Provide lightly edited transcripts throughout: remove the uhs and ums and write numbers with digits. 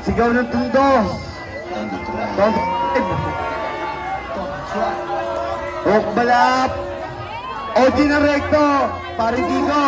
Sigaw ng Tundo. Top 5. Oak Balap. OG na Recto. Pare Digo.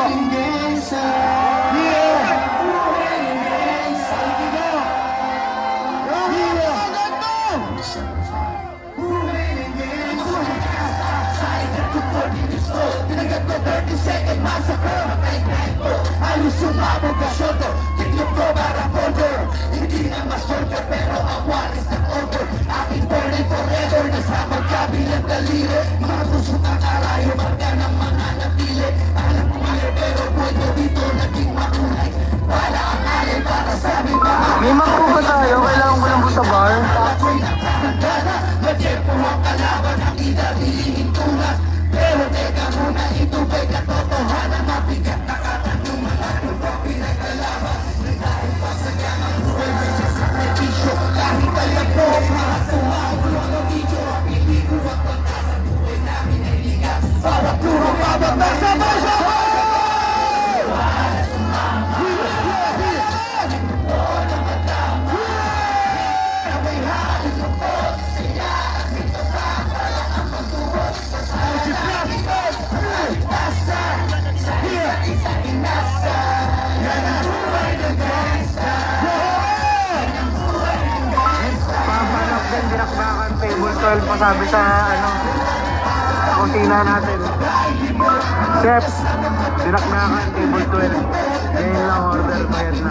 Halos sumabog ang shoulder, tiglog ko parang folder. Hindi na ma-soldier pero ang waris ng order. Aking burning forever, nasa magkabilang daliri. Mga tusok ang arayo, marka ng mga napili. Alam ko mali pero buhay dito naging makulay. Wala ang alay para sa aming mga May magpupa tayo, kailangan ko lang po sa bar. ako'y nakakagana. Matyepo ang kalaban ang idadilihin tunas. Pero teka muna, ito ba'y katotohanan? Mabigat na katanong malaki pa pinagkalaban. Dahil pa sa kanyang buhay may sasakripisyo. Kahit alam ko, mga tumagulo ng video. Ang hindi ko ang pagkasa buhay namin ay ligas. Para puro kababasa mo sa Pamanap din, dinakdakan table 12 pasabi sa kusina natin. Chef, dinakdakan table 12. Ngayon lang order, bayad na.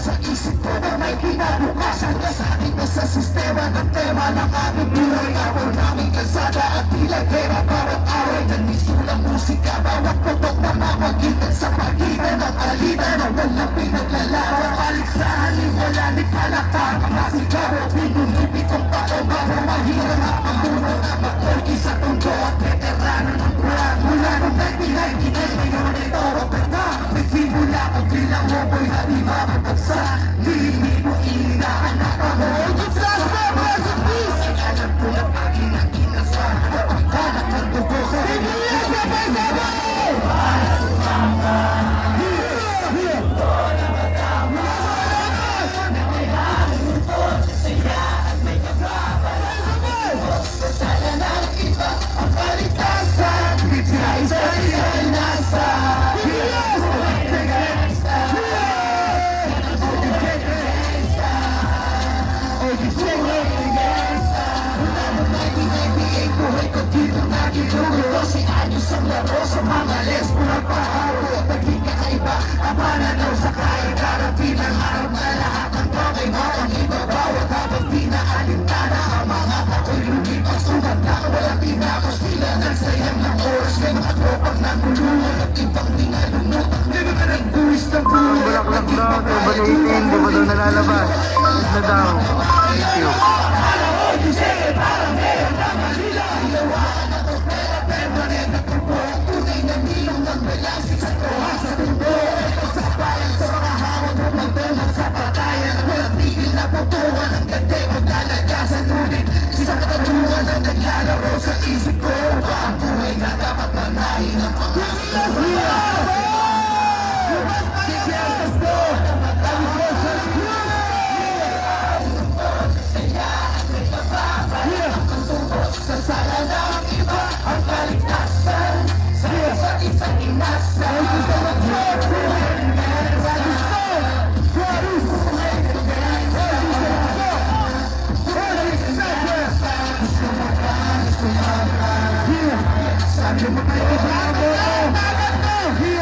sa isip ko na may kinabukasan na sa ating sa sistema ng tema ng aming buhay. Ako naming kalsada at tila pera parang away ng misulang musika. Bawat putok na mamagitan sa pagitan ng alita na walang pinaglalaban. Balik sa haliwala ni palakpak mga sigaro. Pinunipitong tao para mahirap ang puno na makoy sa tundo at veterano ng brand. Mula nung 99 kinay ngayon ay toro peta. Nagsimula ko bilang hoboy halima mabagsa. Hindi mo inaanak ako. It's last time, rest in peace. Ay alam ko lang aking ang inasahan. Ang kanak ng dugo ko. Bibigyan sa sabay-sabay! Para sumama. Sana ng iba ang kaligtasan. Isa-isa nasa si Anyos ang laro sa mga lesbo ng paharo. Naging kakaiba ang pananaw sa kaya. Darating ang araw na lahat ng bagay ang ibabawat habang pinaalintana. Ang mga ako'y lumipas sugat na walang tinapos. Tila nagsayang ng oras. May mga tropang nagulungan at ibang tinalunod. Hindi ba ka nagbuwis ng buhay? Bulaklak daw, table 18, di ba daw nalalabas? Is na daw. Thank you. Sa isip ko, ang buhay na dapat manahin ang sa sala ng iba ang kaligtasan. Sa isa't isang inasan. Sabi mo kayo,